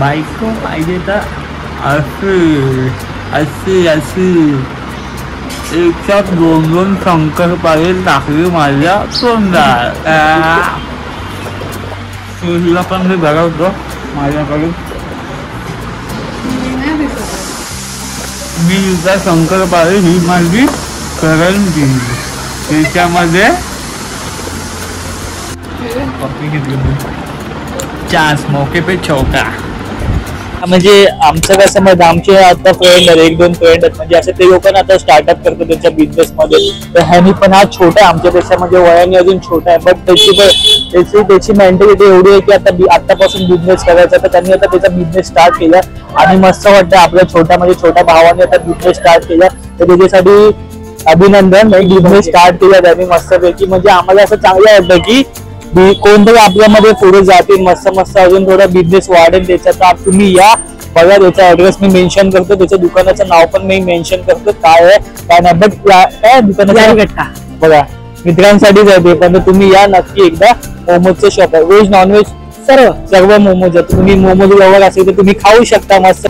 बायको पाहिजे तर एकसाथ दोन शंकरपाळे टाकली माझ्या तोंडात. तुला पण मी भरवतो माझ्याकडून. मी तुझा शंकरपाळे ही माझी करंजी. त्याच्यामध्ये कॉफी घेतली. चान्स मौके पे चौका. म्हणजे आमचं कसं मग आमचे आता फ्रेंड आहेत, 1-2 फ्रेंड आहेत, म्हणजे असं ते लोक आता स्टार्टअप करतात त्यांच्या बिझनेस मध्ये. तर ह्यानी पण हा छोटा आहे आमच्यापेक्षा, म्हणजे वयाने अजून छोटा आहे, बट त्याची मेंटॅलिटी एवढी आहे की आतापासून बिझनेस करायचा. तर त्यांनी आता त्याचा बिझनेस स्टार्ट केला आणि मस्त वाटतं. आपल्या छोट्या भावाने आता बिझनेस स्टार्ट केला, तर त्याच्यासाठी अभिनंदन. बिझनेस स्टार्ट केला त्यांनी मस्तपैकी. म्हणजे आम्हाला असं चांगलं वाटतं की कोणतरी आपल्यामध्ये पुढे जातील, मस्त अजून थोडा बिझनेस वाढेल त्याचा. तर तुम्ही या बघा, त्याचा ऍड्रेस मी मेन्शन करतो, त्याच्या दुकानाचं नाव पण मी मेन्शन करतो काय आहे काय नाही. बट काय दुकानाचा बघा मित्रांसाठीच आहे ते, पण तुम्ही या नक्की एकदा. मोमोजचं शॉप आहे, व्हेज नॉनव्हेज सर्व मोमोज आहे. तुम्ही मोमोज लवर असेल तर तुम्ही खाऊ शकता मस्त.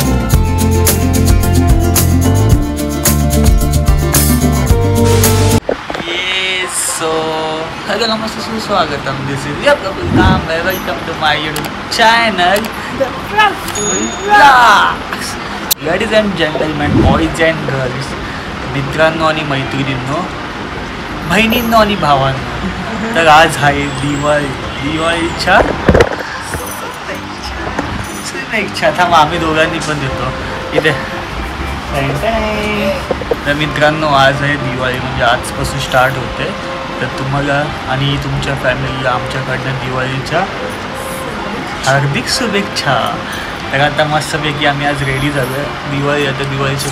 Hello, namaste, suswagatam. This is your Kapil Tam. Welcome to my YouTube channel, The Vlogs. Ladies and gentlemen, boys and girls, मित्रांनो आणि मैत्रिणींनो, बहिणींनो आणि भावांनो, तर आज आहे दिवाळीच्या शुभेच्छा. थांब आम्ही दोघांनी पण देतो इथे. तर मित्रांनो, आज आहे दिवाळी, म्हणजे आजपासून स्टार्ट होते. तर तुम्हाला आणि तुमच्या फॅमिलीला आमच्याकडनं दिवाळीच्या हार्दिक शुभेच्छा. तर आता मस्तपैकी आम्ही आज रेडी झालो. दिवाळी आता दिवाळीचं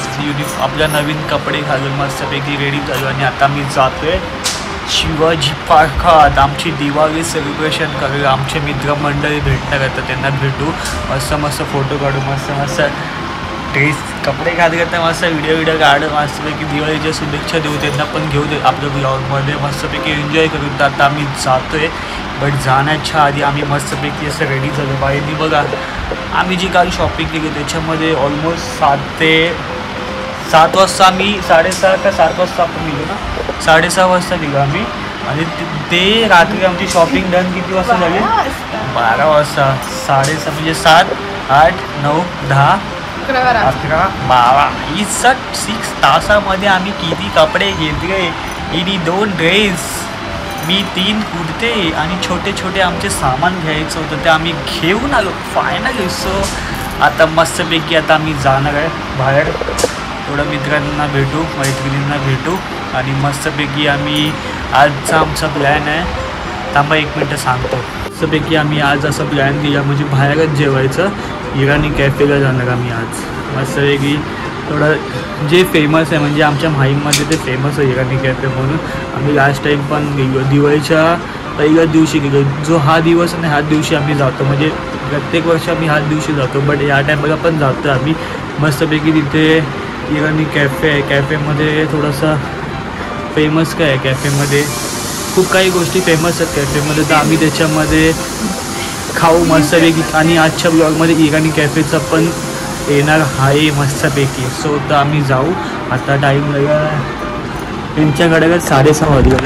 आपल्या नवीन कपडे घालून मस्तपैकी रेडी झालो आणि आता मी जातोय शिवाजी पार्कात आमची दिवाळी सेलिब्रेशन करूया. आमचे मित्रमंडळी भेटणार आहेत, तर त्यांना भेटू, मस्त फोटो काढू, मस्त ड्रेस कपडे घालले, तर मस्त व्हिडिओ काढू, मस्तपैकी दिवाळीच्या शुभेच्छा देऊ, त्यांना पण घेऊ दे आपल्या ब्लॉगमध्ये, मस्तपैकी एन्जॉय करू. तर आता आम्ही जातोय. बट जाण्याच्या आधी आम्ही मस्तपैकी असं रेडी झालो. बाईंनी बघा आम्ही जी काल शॉपिंग केली त्याच्यामध्ये ऑलमोस्ट 7 वाजता आम्ही 6:30 का 7 वाजता आपण निघलो ना, 6:30 वाजता निघलो आम्ही. आणि ते रात्री आमची शॉपिंग डन किती वाजता झाली? 12 वाजता. 6:30 म्हणजे 7, 8, 9, 10, 11, 12 ही 6 तासामध्ये आम्ही किती कपडे घेतले. इनी 2 ड्रेस, मी 3 कुर्ते आणि छोटे आमचे सामान घ्यायचं होतं ते आम्ही घेऊन आलो फायनली. सो आता मस्तपैकी आता आम्ही जाणार आहे बाहेर, थोडं मित्रांना भेटू, मैत्रिणींना भेटू आणि मस्तपैकी आम्ही आजचा आमचा प्लॅन आहे. थांबा 1 मिनटं सांगतो. मस्तपैकी आम्ही आज असं प्लॅन केला, म्हणजे बाहेरच जेवायचं. इराणी कॅफेला जाणार आम्ही आज मस्तपैकी. थोडं जे फेमस आहे, म्हणजे आमच्या माहीममध्ये ते फेमस आहे इराणी कॅफे म्हणून. आम्ही लास्ट टाईम पण गेलो, दिवाळीच्या पहिल्याच दिवशी गेलो. जो हा दिवस आहे ना, ह्याच दिवशी आम्ही जातो, म्हणजे प्रत्येक वर्षी आम्ही ह्याच दिवशी जातो, बट या टायमाला पण जातो आम्ही. मस्तपैकी तिथे इराणी कॅफे आहे. कॅफेमध्ये थोडंसं फेमस काय आहे, कॅफेमध्ये खूप काही गोष्टी फेमस आहेत कॅफेमध्ये, तर आम्ही त्याच्यामध्ये खाऊ मस्तपैकी. आणि आजच्या ब्लॉगमध्ये इराणी कॅफेचा पण येणार आहे मस्तपैकी. सो तर आम्ही जाऊ. आता टाईम लागला त्यांच्याकडे 6:30 वाजले.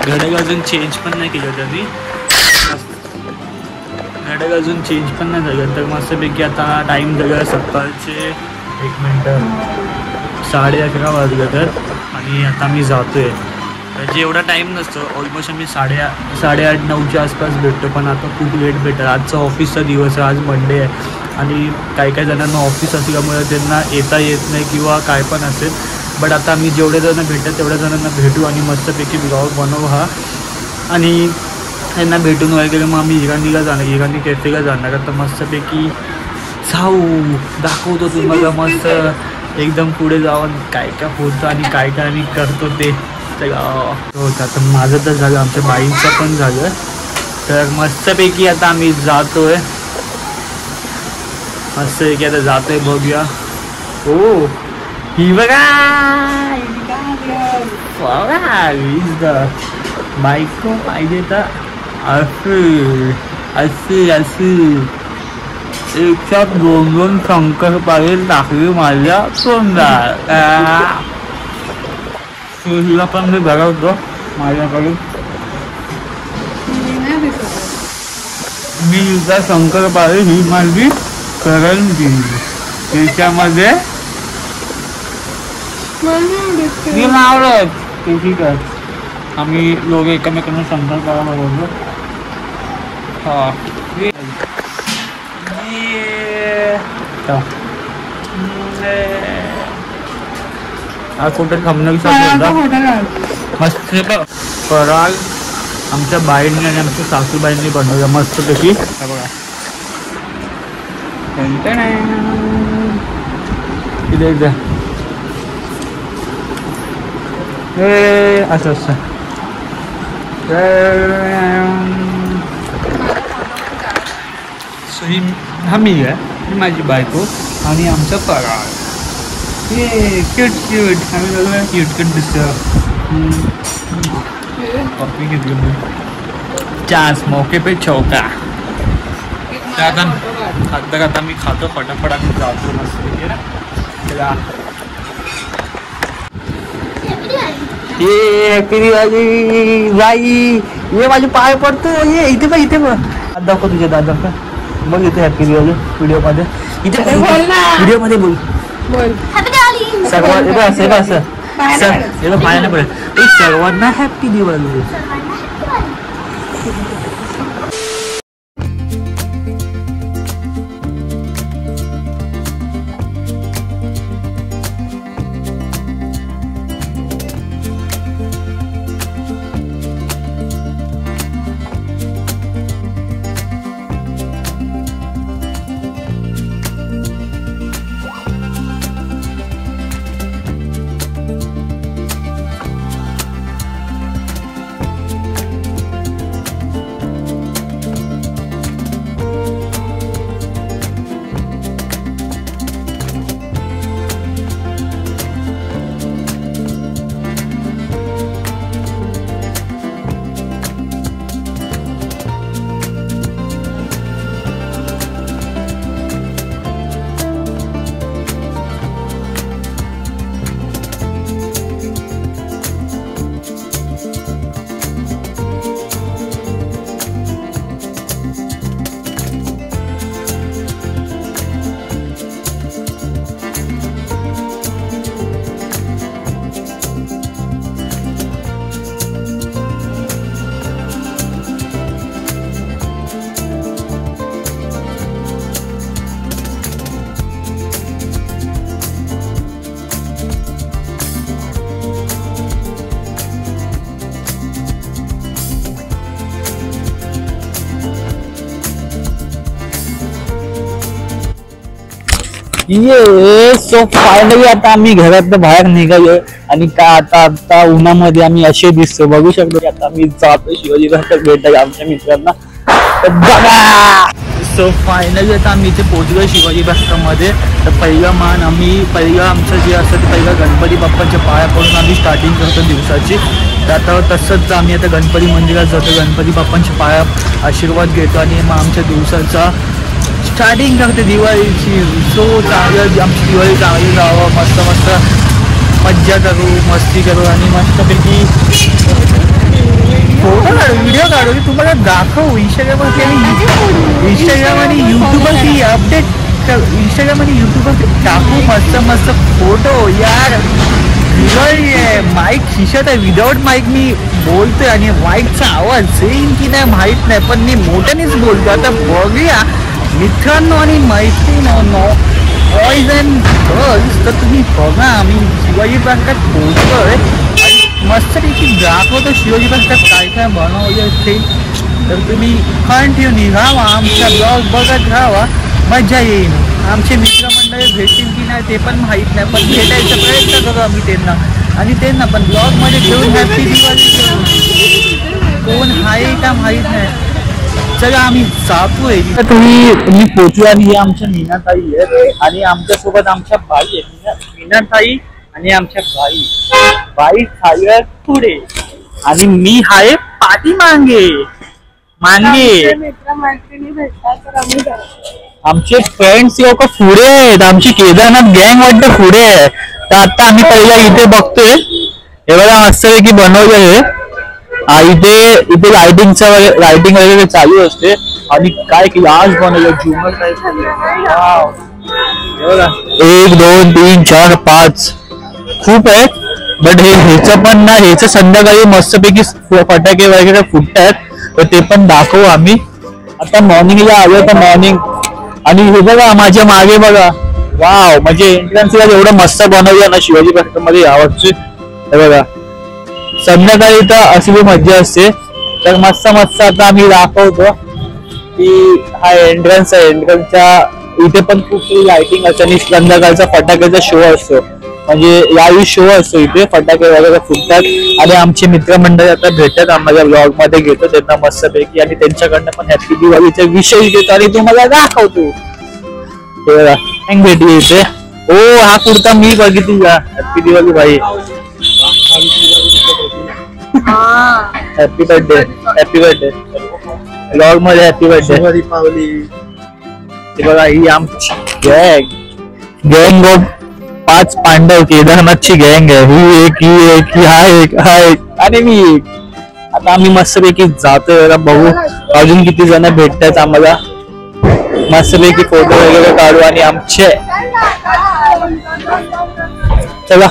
घड्याळ अजून चेंज पण नाही केलं त्यांनी, घड्याळ अजून चेंज पण नाही झालं. तर मस्तपैकी आता टाईम झाला सकाळचे 1 मिनटं 11:30 वाजलं. तर आणि आता मी जातो आहे. म्हणजे एवढा टाईम नसतो, ऑलमोस्ट आम्ही 8:30 9च्या आसपास भेटतो, पण आता खूप लेट भेटतं. आजचा ऑफिसचा दिवस आहे, आज मंडे आहे आणि काही जणांना ऑफिस असल्यामुळे त्यांना येता येत नाही किंवा काय पण असेल. बट आता आम्ही जेवढे जण भेटतात तेवढ्या जणांना भेटू आणि मस्तपैकी ब्लॉग बनवू हा. आणि त्यांना भेटून वगैरे मग आम्ही इराणी कॅफेला जाणार. तर मस्तपैकी जाऊ, दाखवतो तुम्हाला मस्त एकदम पुढे जाऊन काय होतं आणि काय आम्ही करतो ते. होतं आता माझं तर झालं, आमच्या बाईंचं पण झालं. तर मस्तपैकी आता आम्ही जातोय, मस्तपैकी आता जातोय. बघूया. हो ही बघा बायको पाहिजे तर अशी अशी अशी एकसाथ 2 शंकरपाळे टाकली माझ्या तोंडात. हिला पण मी भरवतो माझ्याकडून. मी हिचा शंकरपाळे ही माझी करंजी. त्याच्यामध्ये मी आवडत ते ठीक आहे. आम्ही लोक एकमेकांना शंकरपाळा बनवतो. हा कुठे थांबणार मस्त फराळ आमच्या बाईंनी आणि आमच्या सासूबाईंनी बनवलं मस्तपैकी. बघा इथे असं असं सो ही मी आहे, ही माझी बायको आणि आमचं फराळ. हे क्यूट क्यूट आम्ही दोघं क्यूट क्यूट दिसतं. कॉफी घेतली मी. चान्स मौके पे चौका. आता मी खातो फटाफट आणि जातो मस्त. ये पिरी बाई ये माझे पाय पडतो. ये इथे बघ इथे बघ. दाखव तुझ्या दादा बघ इथे हॅपी दिवाळी व्हिडिओ मध्ये. इथे व्हिडिओ मध्ये बोल सर्वांना असं पायाने पडेल. सर्वांना हॅपी दिवाळी. ये सो फायनली आता आम्ही घरात बाहेर निघालोय आणि का आता उन्हामध्ये आम्ही असे दिसतो. बघू शकतो की आता आम्ही जातो शिवाजी महाराज भेटायला आमच्या मित्रांना. सो फायनली आता आम्ही इथे पोहोचलो शिवाजी बास्कामध्ये. तर पहिलं आमचं जे असतं ते पहिलं गणपती बाप्पाच्या पाया पडून आम्ही स्टार्टिंग करतो दिवसाची. तर आता तसंच आम्ही आता गणपती मंदिरात जातो, गणपती बाप्पांच्या पाया आशीर्वाद घेतो आणि मग आमच्या दिवसाचा स्टार्टिंग करते दिवाळीची. सो चांगलं आमची दिवाळी चांगली जावं, मस्त मस्त मज्जा करू, मस्ती करू आणि मस्तपैकी फोटो काढू, व्हिडिओ काढू. तुम्हाला दाखवू इंस्टाग्रामवरती आणि यूट्यूबवरती अपडेट. इंस्टाग्राम आणि यूट्यूबवरती टाकू मस्त मस्त फोटो. यार दिवाळी आहे, माईक खिशात आहे. विदाऊट माईक मी बोलतोय आणि माईकचा आवाज येईल की नाही माहीत नाही, पण मी मोठ्यानेच बोलतो. आता बघूया मित्रांनो आणि मैत्रिणींनो, बॉईज अँड गर्ल्स, तर तुम्ही बघा आम्ही शिवाजी पार्कात पोहोचलोय आणि मस्तपैकी दाखवतो शिवाजी पार्कात काय काय बनवलं असेल. तर तुम्ही कंटिन्यू राहावा, आमचा ब्लॉग बघत राहावा, मजा येईल. आमचे मित्रमंडळी भेटतील की नाही ते पण माहीत नाही, पण भेटायचा प्रयत्न करू आम्ही त्यांना आणि त्यांना पण ब्लॉगमध्ये घेऊन हॅपी दिवाळी करू. कोण आहे का माहीत नाही. चला आम्ही जातोय. तुम्ही पोचलो आणि हे आमच्या मीनाताई आहेत आणि आमच्यासोबत आमच्या बाई आहेत. मीनाताई आणि आमच्या बाई खाली पुढे आणि मी आहे पाठीमागे. मांगी मित्र-मैत्रिणी भेटतात तर आम्ही जातो. आमचे फ्रेंड्स लोक पुढे आहेत. आमची केदारनाथ गँग वाटतं पुढे आहे. तर आता आम्ही पहिला इथे बघतोय. हे बघा मस्तपैकी बनवलेलं आहे. इथे लाइटिंग वगैरे चालू असते आणि काय क्लास बनवलं झुमर टाईप. 1 2 3 4 5 खूप आहे. बट ह्याचं पण ना ह्याचं संध्याकाळी मस्तपैकी फटाके वगैरे फुटतात तर ते पण दाखवू आम्ही. आता मॉर्निंगला आलो तर मॉर्निंग आणि हे बघा माझ्या मागे बघा. वाव म्हणजे एंट्रन्सला एवढं मस्त बनवलं ना शिवाजी पार्कमध्ये यावर्षी. हे बघा संध्याकाळी तर असली मज्जा असते. तर मस्त आता आम्ही दाखवतो की हा एंट्रन्स आहे. एंट्रन्सच्या इथे पण खूप लाइटिंग असते आणि संध्याकाळचा फटाक्याचा शो असतो. म्हणजे लाईव्ह शो असतो इथे. फटाके वगैरे फुटतात आणि आमचे मित्रमंडळी आता भेटतात आम्हाला ब्लॉग मध्ये घेतो त्यांना मस्तपैकी आणि त्यांच्याकडनं पण हॅपी दिवाळीचा विषय घेतो आणि तुम्हाला दाखवतो. भेटली इथे. हो हा कुर्ता मी बघितली का. हॅपी दिवाळी भाई. Happy birthday. Happy birthday blog मध्ये. Happy birthday Deepavali. बघा ही आमची गँग ऑफ 5 पांडव केदारनाथची गँग आहे. ही एक हा एक आणि मी एक. आता आम्ही मस्तपैकी जातोय. बघू अजून किती जण भेटतात आम्हाला. मस्तपैकी फोटो वगैरे काढू आणि आमचे चला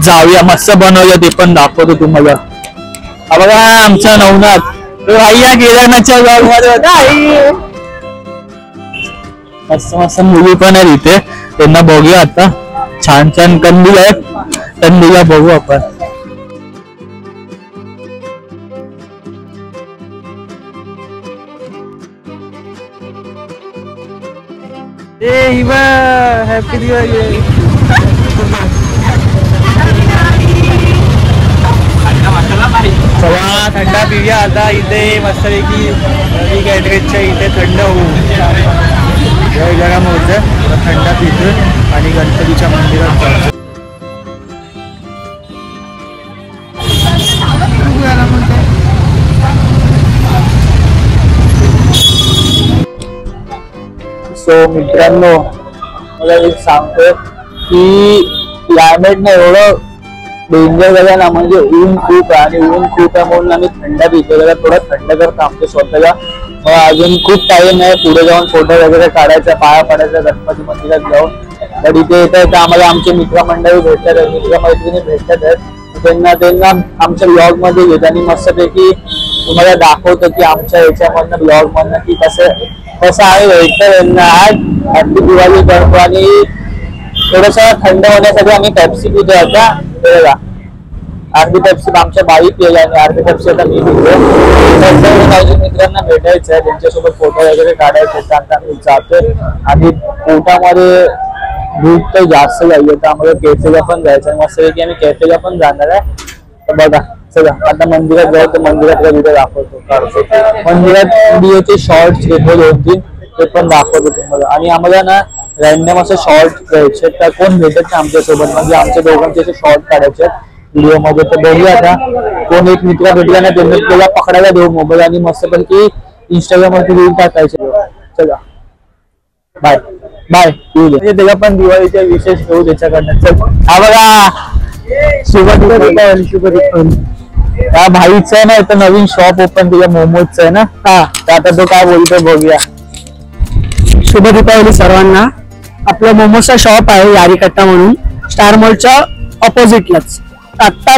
जाऊया. मस्त बनवलं ते पण दाखवतो तुम्हाला. हा बघा आमचा नवनाथ तो आई या केदारनाथच्या ब्लॉग मध्ये होता. आई मस्त मुली पण आहेत इथे. त्यांना बघूया आता. छान कंदील आहेत. कंदीला बघू आपण. हॅपी दिवाळी. चला थंडा पिऊया आता. इथे मस्तपैकी नवी गॅटरेजच्या इथे थंड होऊ गरम होतं. थंडा पितो आणि गणपतीच्या मंदिरात जातो. सो मित्रांनो मला एक सांगतो की क्लायमेट एवढं डेंजर झालं ना. म्हणजे ऊन खूप आहे आणि ऊन खूप आहे म्हणून आम्ही थंडा पितो. त्याला थोडा थंड करतो आमच्या स्वतःला. अजून खूप टाइम आहे पुढे जाऊन फोटो वगैरे काढायचा पाया पडायचा गणपती मंदिरात जाऊन. तर इथे येतात आम्हाला आमचे मित्रमंडळी भेटतात. मित्रमैत्रिणी भेटतात आहेत. त्यांना आमच्या ब्लॉग मध्ये घेत आणि मस्तपैकी तुम्हाला दाखवतो की आमच्या याच्यामधनं ब्लॉग मधनं की कसं आहे. भेटतं आज हॅपी दिवाळी करतो आणि थोडस थंड होण्यासाठी आम्ही पेप्सी पितो आता. अर्धी पेप्सी आमच्या बाई पिला आणि अर्धी पेप्सी आता मी पितो. माझ्या मित्रांना भेटायचं आहे. त्यांच्यासोबत फोटो वगैरे काढायचे. आता आम्ही जातोय आणि पोटामध्ये भूक तर जास्त लागली तर आम्हाला कॅफेला पण जायचं. मस्तपैकी आम्ही कॅफेला पण जाणार आहे. तर बघा चला आता मंदिरात जाऊ. तर मंदिरात व्हिडिओ दाखवतो. मंदिरात व्हिडिओचे शॉर्ट्स घेतले 2-3 ते पण दाखवतो तुम्हाला. आणि आम्हाला ना रॅन्डम असं शॉर्ट घ्यायचे. तर कोण भेटत नाही आमच्यासोबत. म्हणजे आमच्या दोघांचे असे शॉर्ट काढायचे व्हिडिओ मध्ये. तर बघूया आता कोण एक मित्र भेटला ना त्यांनी त्याला पकडायला देऊ मोबाईल आणि मस्तपैकी इंस्टाग्राम वरती रील टाकायचे. चला बाय बाय. म्हणजे त्याला पण दिवाळीच्या विशेष घेऊ त्याच्याकडनं. चल हा बघा शुभ दीपावली. त्या भाईचं आहे ना इथं नवीन शॉप ओपन केलं मोमोजचं आहे ना. हा तर आता तो काय बोलतो बघूया. शुभ दीपावली सर्वांना. आपलं मोमोचा शॉप आहे यारीकट्टा म्हणून स्टार मॉलच्या ऑपोजिटलाच. आत्ता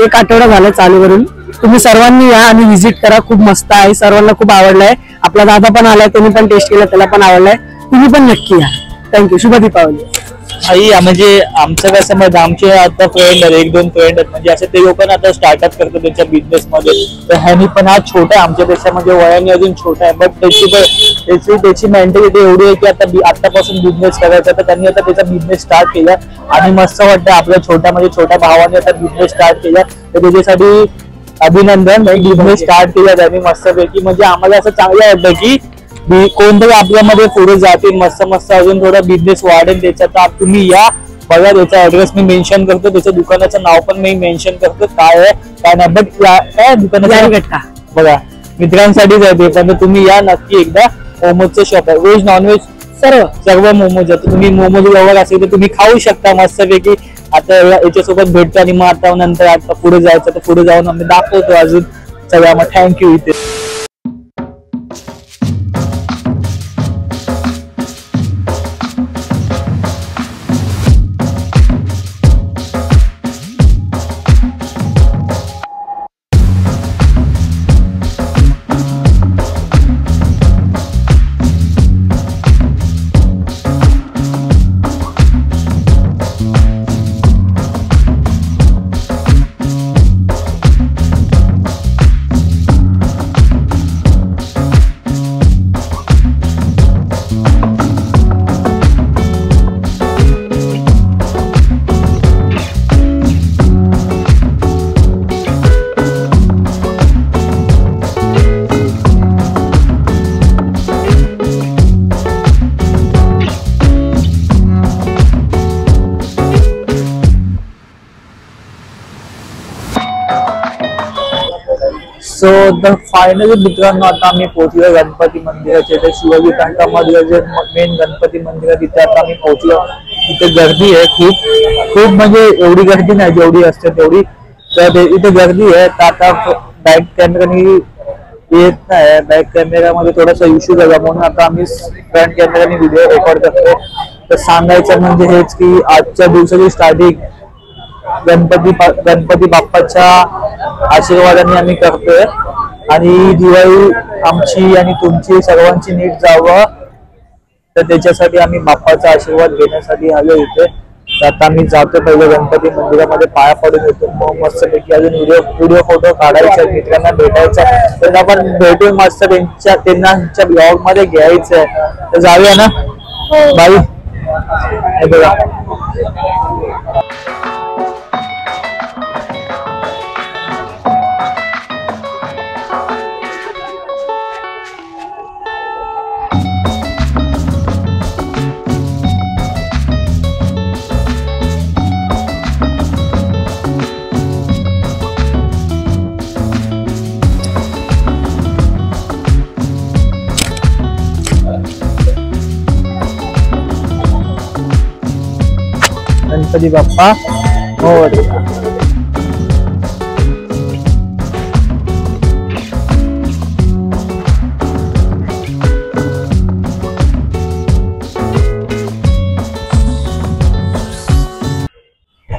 1 आठवडा झाला चालू करून. तुम्ही सर्वांनी या आणि व्हिजिट करा. खूप मस्त आहे. सर्वांना खूप आवडलाय. आपला दादा पण आलाय त्यांनी पण टेस्ट केला त्याला पण आवडलाय. तुम्ही पण नक्की या. थँक्यू. शुभ दीपावली. आई म्हणजे आमचं कसं म्हणजे आमचे आता फ्रेंड आहेत 1-2 फ्रेंड आहेत. म्हणजे असं ते लोक आता स्टार्टअप करतात त्यांच्या बिझनेस मध्ये. तर ह्यानी पण हा छोटा आहे आमच्यापेक्षा. म्हणजे वयाने अजून छोटा आहे. बट त्याची मेंटॅलिटी एवढी आहे की आतापासून बिझनेस करायचा. तर त्यांनी आता त्याचा बिझनेस स्टार्ट केला आणि मस्त वाटतं. आपल्या छोट्या भावाने आता बिझनेस स्टार्ट केला. तर त्याच्यासाठी अभिनंदन. बिझनेस स्टार्ट केला त्यांनी मस्तपैकी. म्हणजे आम्हाला असं चांगलं वाटतं की कोणतरी आपल्यामध्ये पुढे जातील. मस्त अजून थोडा बिझनेस वाढेल त्याचा. तर तुम्ही या बघा. त्याचा ऍड्रेस मी मेन्शन करतो. त्याच्या दुकानाचं नाव पण मी मेन्शन करतो काय आहे काय नाही. बट काय दुकानाचं बघा मित्रांसाठीच आहे ते, पण तुम्ही या नक्की एकदा. मोमोजचं शॉप आहे, व्हेज नॉनव्हेज सर्व मोमोज आहे. तुम्ही मोमोज वगैरे असेल तर तुम्ही खाऊ शकता मस्तपैकी. आता याच्यासोबत भेटतो आणि मग आता नंतर आता पुढे जायचं तर पुढे जाऊन आम्ही दाखवतो अजून सगळ्या. मग थँक्यू. इथे सो द फायनली मित्रांनो आता आम्ही पोहोचलो गणपती मंदिराच्या इथे. शिवाजी घाटामधलं जे मेन गणपती मंदिर आहे तिथे आता आम्ही पोहोचलो. तिथे गर्दी आहे खूप खूप, म्हणजे एवढी गर्दी नाही जेवढी असते तेवढी. तर इथे गर्दी आहे. तर आता बॅक कॅमेराने येत नाही, बॅक कॅमेरामध्ये थोडासा इश्यू झाला म्हणून आता आम्ही फ्रंट कॅमेराने व्हिडिओ रेकॉर्ड करतो. तर सांगायचं म्हणजे हेच की आजच्या दिवसाची स्टार्टिंग गणपती बाप्पाच्या आशीर्वादाने आम्ही करतोय. आणि दिवाळी आमची आणि तुमची सर्वांची नीट जावं, तर त्याच्यासाठी आम्ही बाप्पाचा आशीर्वाद घेण्यासाठी आलो इथे. तर आता आम्ही जातो पहिले गणपती मंदिरामध्ये पाया पडून येतो. मग मस्तपैकी अजून व्हिडिओ फोटो काढायचा, मित्रांना भेटायचा, त्यांना पण भेटून मस्त त्यांच्या ब्लॉग मध्ये घ्यायचंय. तर जाऊया ना बाई. बघा Ganpati Bappa Morya.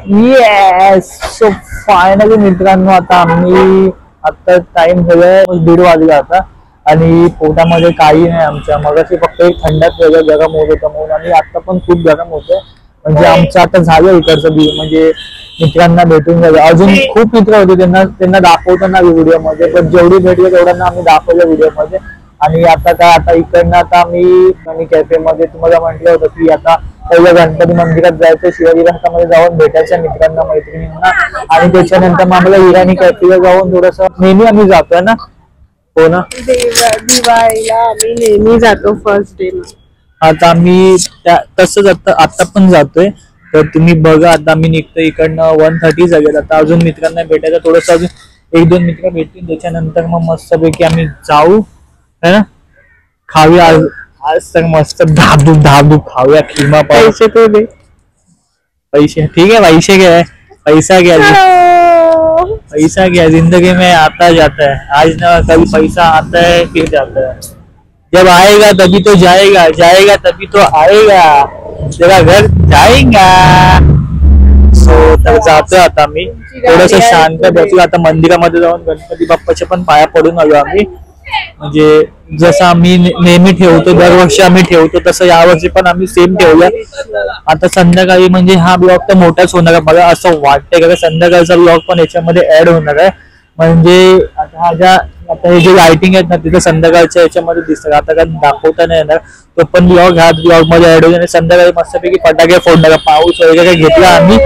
Yes. So finally मित्रांनो आता आम्ही आता टाइम झालाय 1:30 वाजला आता आणि पोटामध्ये काही नाही आमच्या. मगाशी फक्त एक थंडाच वेगळं गरम होत होतं म्हणून, आणि आता पण खूप गरम होतं. म्हणजे आमचं आता झालं इकडचं बी, म्हणजे मित्रांना भेटून झालं. अजून खूप मित्र होते, त्यांना दाखवतो ना व्हिडिओ मध्ये, पण जेवढी भेटले तेवढ्यांना आम्ही दाखवलं व्हिडिओ मध्ये. आणि आता काय आता इकडनं आता आम्ही कॅफे मध्ये तुम्हाला म्हटलं होतं की आता पहिलं गणपती मंदिरात जायचं, शिवाजी घाटामध्ये जाऊन भेटायचं मित्रांना मैत्रिणींना, आणि त्याच्यानंतर मग आम्हाला इराणी कॅफेला जाऊन थोडस नेहमी आम्ही जातोय ना. हो ना, दिवाळीला आम्ही नेहमी जातो फर्स्ट डे. आता आम्ही तसंच आता पण जातोय. तर तुम्ही बघा आता आम्ही निघतो इकडनं 1:30 झाले. आता अजून मित्रांना भेटायचं, थोडस अजून 1-2 मित्र भेटतील, त्याच्यानंतर मग मस्तपैकी आम्ही जाऊ है ना. खाऊया आज तर मस्त धाबधूक खाऊया. खिमा पैसे तो दे. पैसे ठीक है, पैसे क्या है, पैसा क्या जिंदगी में आता जाता है. आज ना कभी पैसा आता है फिर जाता है. जब आएगा तभी तो जाएगा, जाएगा तभी तो आएगा, तेरा घर जाएगा. सो तर जातोय आता आम्ही थोडस शांत बसलो. आता मंदिरामध्ये जाऊन गणपती बाप्पाच्या पण पाया पडून आलो आम्ही. म्हणजे जसं आम्ही नेहमी ठेवतो, दरवर्षी आम्ही ठेवतो, तसं यावर्षी पण आम्ही सेम ठेवलं. आता संध्याकाळी म्हणजे हा ब्लॉग तर मोठाच होणार आहे मला असं वाटतंय, का संध्याकाळचा ब्लॉग पण याच्यामध्ये ऍड होणार आहे. म्हणजे आता हे जे लाइटिंग आहेत ना तिथे संध्याकाळच्या याच्यामध्ये दिसतात. आता काय दाखवता नाही येणार, तो पण ब्लॉग ह्या ब्लॉग मध्ये ऍड होईल. आणि संध्याकाळी मस्तपैकी फटाके फोडणार, पाऊस वगैरे घेतला आम्ही,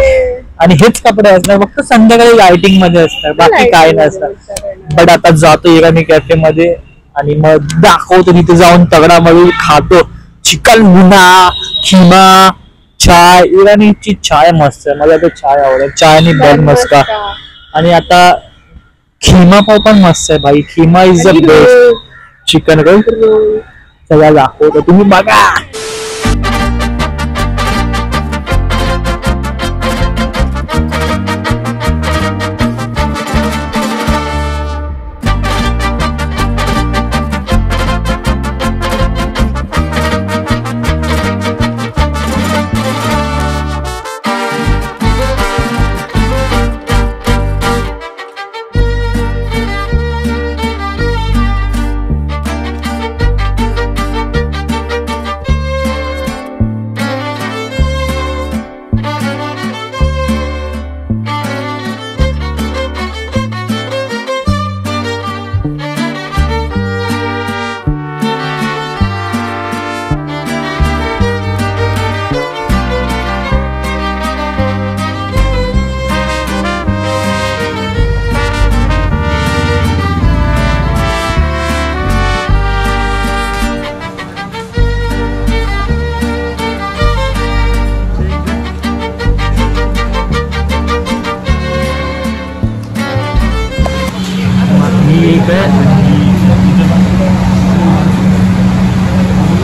आणि हेच कपडे असणार, फक्त संध्याकाळी लाइटिंग मध्ये असणार, बाकी काय नसणार. बट आता जातो इराणी कॅफे मध्ये आणि मग दाखवतो तिथे जाऊन तगडामध्ये खातो चिकन मुना खिमा चाय. इराणीची चाय मस्त आहे, मला तर चाय आवडत, चाय आणि बन मस्का. आणि आता खिमा पाव पण मस्त आहे भाई. Keema is the best. Chicken roll चला दाखवतो, तुम्ही बघा.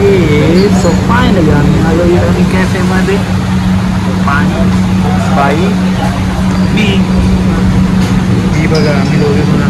ये सोपा आहे ना आलो इराणी कॅफे मध्ये. पाणी बाई मी बघा आम्ही दोघे बघा